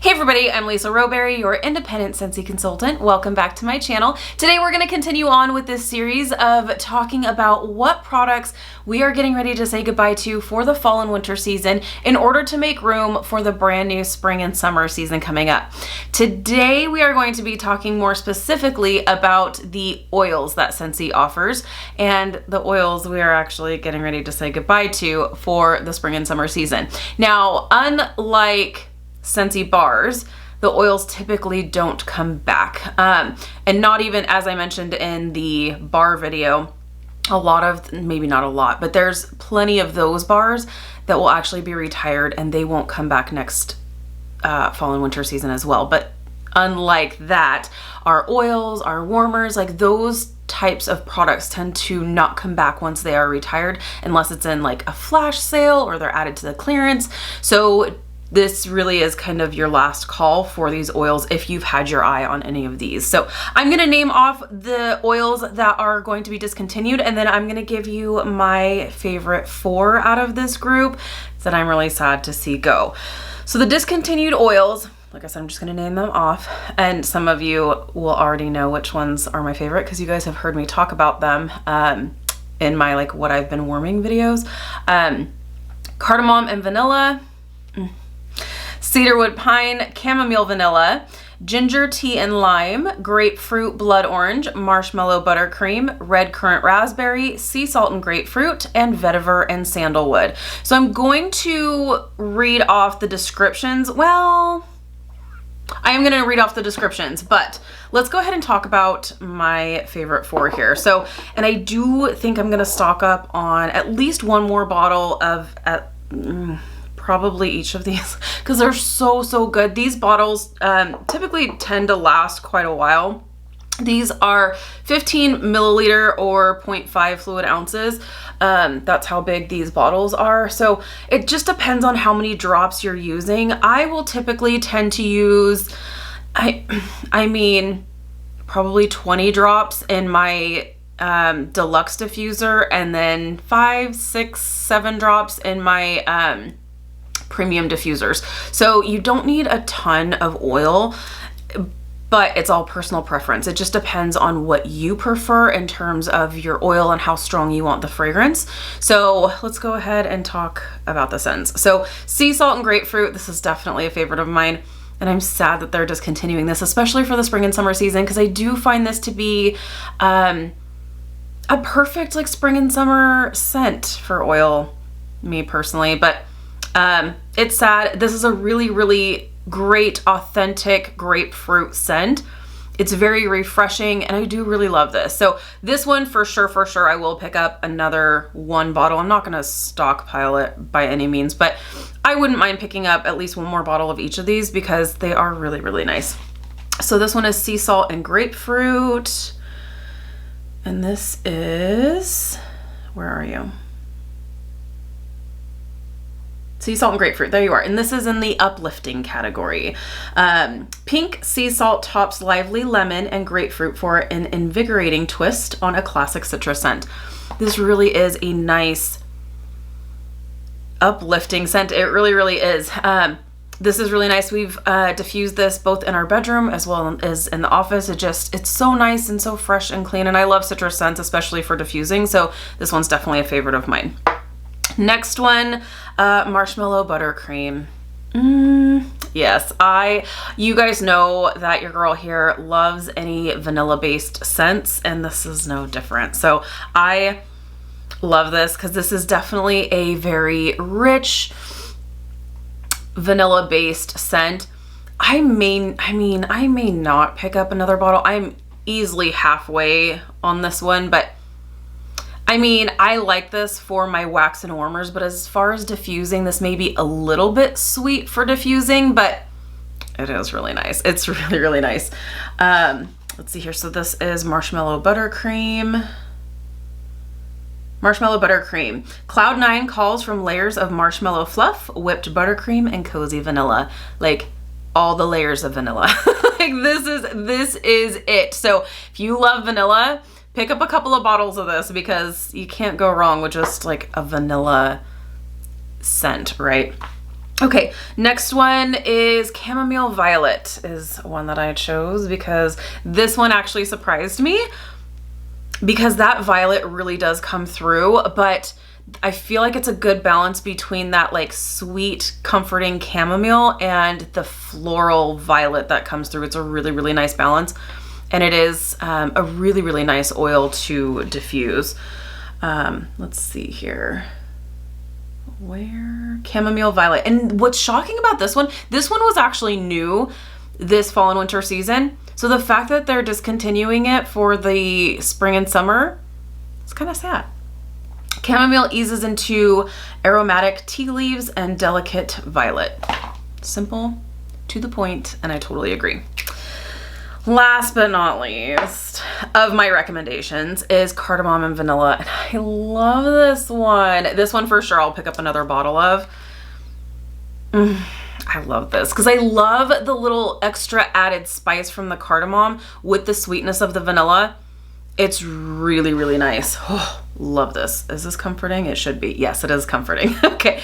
Hey everybody, I'm Lisa Rowberry, your independent Scentsy consultant. Welcome back to my channel. Today we're going to continue on with this series of talking about what products we are getting ready to say goodbye to for the fall and winter season in order to make room for the brand new spring and summer season coming up. Today we are going to be talking more specifically about the oils that Scentsy offers and the oils we are actually getting ready to say goodbye to for the spring and summer season. Now, unlike Scentsy bars, the oils typically don't come back. And not even, as I mentioned in the bar video, a lot of, maybe not a lot, but there's plenty of those bars that will actually be retired and they won't come back next fall and winter season as well. But unlike that, our oils, our warmers, like those types of products tend to not come back once they are retired unless it's in like a flash sale or they're added to the clearance. So this really is kind of your last call for these oils if you've had your eye on any of these. So I'm gonna name off the oils that are going to be discontinued, and then I'm gonna give you my favorite 4 out of this group that I'm really sad to see go. So the discontinued oils, like I said, I'm just gonna name them off, and some of you will already know which ones are my favorite because you guys have heard me talk about them in my like what I've been warming videos. Cardamom and Vanilla, Cedarwood Pine, Chamomile Vanilla, Ginger Tea and Lime, Grapefruit Blood Orange, Marshmallow Buttercream, Red Currant Raspberry, Sea Salt and Grapefruit, and Vetiver and Sandalwood. So I'm going to read off the descriptions. Well, I am going to read off the descriptions, but let's go ahead and talk about my favorite 4 here. So, and I do think I'm going to stock up on at least one more bottle of probably each of these because they're so good. These bottles typically tend to last quite a while. These are 15 milliliter or 0.5 fluid ounces. That's how big these bottles are. So it just depends on how many drops you're using. I will typically tend to use, I mean, probably 20 drops in my deluxe diffuser, and then 5, 6, 7 drops in my premium diffusers. So you don't need a ton of oil, but it's all personal preference. It just depends on what you prefer in terms of your oil and how strong you want the fragrance. So let's go ahead and talk about the scents. So Sea Salt and Grapefruit, this is definitely a favorite of mine. And I'm sad that they're discontinuing this, especially for the spring and summer season, because I do find this to be a perfect like spring and summer scent for oil, me personally. But it's sad. This is a really great authentic grapefruit scent. It's very refreshing and I do really love this. So this one for sure I will pick up another 1 bottle. I'm not going to stockpile it by any means, but I wouldn't mind picking up at least 1 more bottle of each of these because they are really nice. So this one is Sea Salt and Grapefruit, and this is, where are you? Sea Salt and Grapefruit, there you are. And this is in the uplifting category. Pink sea salt tops lively lemon and grapefruit for an invigorating twist on a classic citrus scent. This really is a nice uplifting scent. It really is. This is really nice. We've diffused this both in our bedroom as well as in the office. It's so nice and so fresh and clean. And I love citrus scents, especially for diffusing. So this one's definitely a favorite of mine. Next one, Marshmallow Buttercream. Yes, you guys know that your girl here loves any vanilla-based scents, and this is no different. So I love this because this is definitely a very rich vanilla-based scent. I may not pick up another bottle. I'm easily halfway on this one, but I mean, I like this for my wax and warmers, but as far as diffusing, this may be a little bit sweet for diffusing, but it is really nice. It's really nice. Let's see here. So this is Marshmallow Buttercream. Marshmallow Buttercream. Cloud 9 calls from layers of marshmallow fluff, whipped buttercream, and cozy vanilla. Like all the layers of vanilla. Like this is it. So if you love vanilla, pick up a couple of bottles of this because you can't go wrong with just like a vanilla scent, right? Okay, next one is Chamomile Violet is one that I chose because this one actually surprised me because that violet really does come through, but I feel like it's a good balance between that like sweet, comforting chamomile and the floral violet that comes through. It's a really, really nice balance. And it is a really, really nice oil to diffuse. Let's see here. Where? Chamomile Violet. And what's shocking about this one was actually new this fall and winter season. So the fact that they're discontinuing it for the spring and summer, it's kind of sad. Chamomile eases into aromatic tea leaves and delicate violet. Simple, to the point, and I totally agree. Last but not least of my recommendations is Cardamom and Vanilla. And I love this one. This one for sure I'll pick up another bottle of. I love this because I love the little extra added spice from the cardamom with the sweetness of the vanilla. It's really, really nice. Oh, love this. Is this comforting? It should be. Yes, it is comforting. Okay.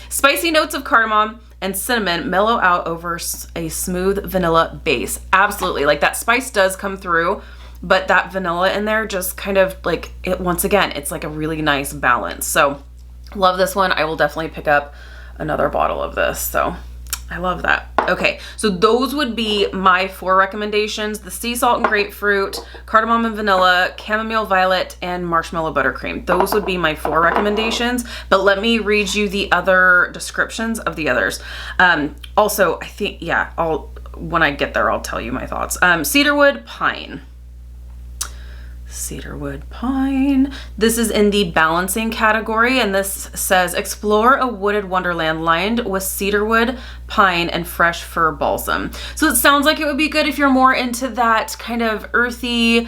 Spicy notes of cardamom and cinnamon mellow out over a smooth vanilla base. Absolutely. Like that spice does come through, but that vanilla in there just kind of like it, once again, it's like a really nice balance. So love this one. I will definitely pick up another bottle of this. So I love that. Okay, so those would be my 4 recommendations: the sea salt and grapefruit, cardamom and vanilla, chamomile violet, and marshmallow buttercream. Those would be my 4 recommendations, but let me read you the other descriptions of the others. Also, I think, yeah, when I get there, I'll tell you my thoughts. Cedarwood pine. Cedarwood pine. This is in the balancing category, and this says explore a wooded wonderland lined with cedarwood, pine, and fresh fir balsam. So it sounds like it would be good if you're more into that kind of earthy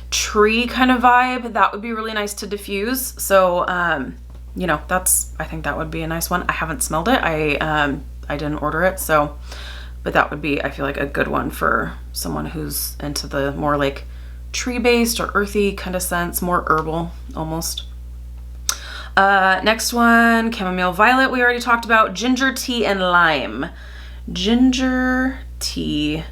tree kind of vibe. That would be really nice to diffuse. So you know, I think that would be a nice one. I haven't smelled it. I didn't order it, so but that would be, I feel like, a good one for someone who's into the more like tree-based or earthy kind of sense, more herbal almost. Next one, chamomile violet, we already talked about. Ginger tea and lime. Ginger tea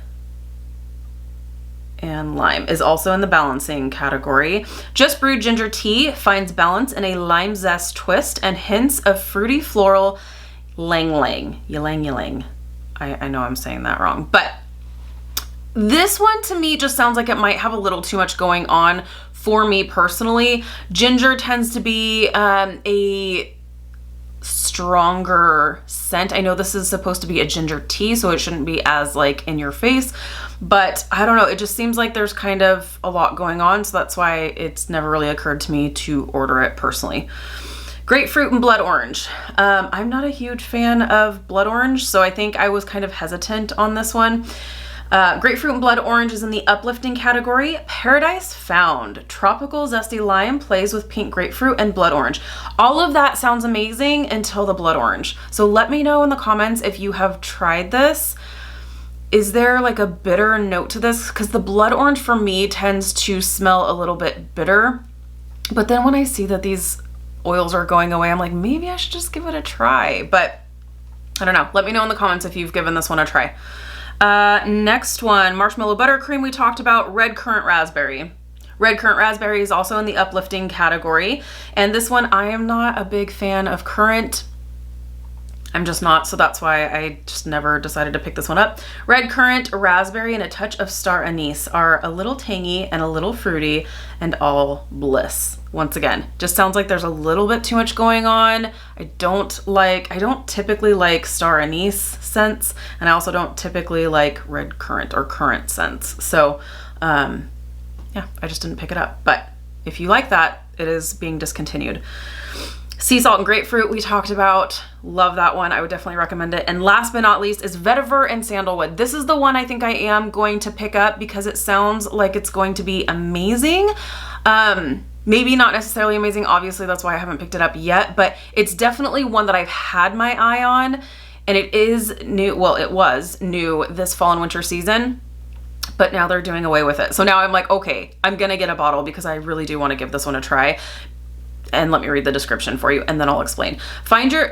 and lime is also in the balancing category. Just brewed ginger tea finds balance in a lime zest twist and hints of fruity floral ylang ylang. I know I'm saying that wrong, but this one to me just sounds like it might have a little too much going on for me personally. Ginger tends to be a stronger scent. I know this is supposed to be a ginger tea, so it shouldn't be as like in your face, but I don't know. It just seems like there's kind of a lot going on, so that's why it's never really occurred to me to order it personally. Grapefruit and blood orange. I'm not a huge fan of blood orange, so I think I was kind of hesitant on this one. Grapefruit and blood orange is in the uplifting category. Paradise found. Tropical zesty lime plays with pink grapefruit and blood orange. All of that sounds amazing until the blood orange. So let me know in the comments if you have tried this. Is there like a bitter note to this? Because the blood orange for me tends to smell a little bit bitter. But then when I see that these oils are going away, I'm like, maybe I should just give it a try. But I don't know. Let me know in the comments if you've given this one a try. Next one, Marshmallow Buttercream we talked about. Red currant raspberry. Red currant raspberry is also in the uplifting category. And this one, I am not a big fan of currant. I'm just not, so that's why I just never decided to pick this one up. Red currant, raspberry, and a touch of star anise are a little tangy and a little fruity and all bliss. Once again, just sounds like there's a little bit too much going on. I don't typically like star anise scents, and I also don't typically like red currant or currant scents. So yeah, I just didn't pick it up. But if you like that, it is being discontinued. Sea salt and grapefruit we talked about. Love that one. I would definitely recommend it. And last but not least is Vetiver and Sandalwood. This is the one I think I am going to pick up because it sounds like it's going to be amazing. Maybe not necessarily amazing. Obviously, that's why I haven't picked it up yet, but it's definitely one that I've had my eye on, and it is new. Well, it was new this fall and winter season, but now they're doing away with it. So now I'm like, okay, I'm gonna get a bottle because I really do want to give this one a try. and let me read the description for you and then I'll explain.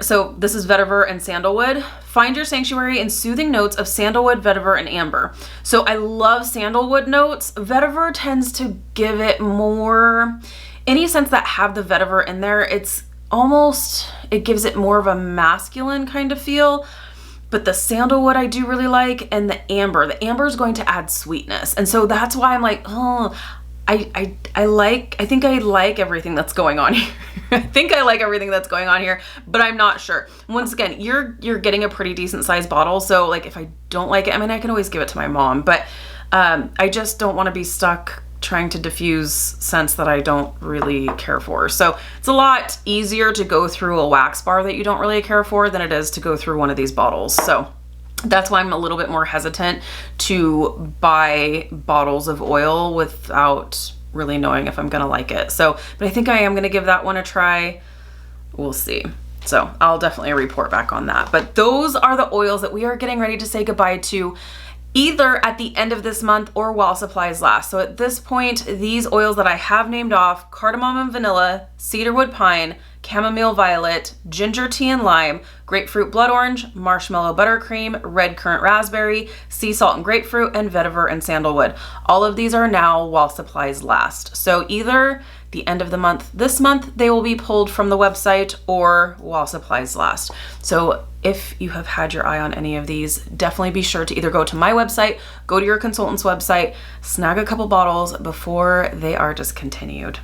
So this is Vetiver and Sandalwood. Find your sanctuary in soothing notes of sandalwood, vetiver, and amber. So I love sandalwood notes. Vetiver tends to give it more, any scents that have the vetiver in there, it gives it more of a masculine kind of feel. But the sandalwood I do really like, and the amber is going to add sweetness. And so that's why I'm like, oh, I think I like everything that's going on here. I think I like everything that's going on here, but I'm not sure. Once again, you're getting a pretty decent sized bottle. So like if I don't like it, I mean, I can always give it to my mom, but I just don't want to be stuck trying to diffuse scents that I don't really care for. So it's a lot easier to go through a wax bar that you don't really care for than it is to go through one of these bottles. So that's why I'm a little bit more hesitant to buy bottles of oil without really knowing if I'm gonna like it. So, but I think I am gonna give that one a try. We'll see. So I'll definitely report back on that. But those are the oils that we are getting ready to say goodbye to, either at the end of this month or while supplies last. So at this point, these oils that I have named off: Cardamom and Vanilla, Cedarwood Pine, Chamomile Violet, Ginger Tea and Lime, Grapefruit Blood Orange, Marshmallow Buttercream, Red Currant Raspberry, Sea Salt and Grapefruit, and Vetiver and Sandalwood. All of these are now while supplies last. So either the end of the month, this month, they will be pulled from the website, or while supplies last. So if you have had your eye on any of these, definitely be sure to either go to my website, go to your consultant's website, snag a couple bottles before they are discontinued.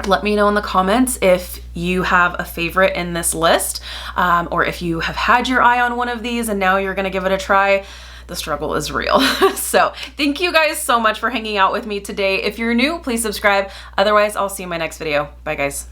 Let me know in the comments if you have a favorite in this list, or if you have had your eye on one of these and now you're gonna give it a try. The struggle is real. So thank you guys so much for hanging out with me today. If you're new, please subscribe. Otherwise, I'll see you in my next video. Bye guys.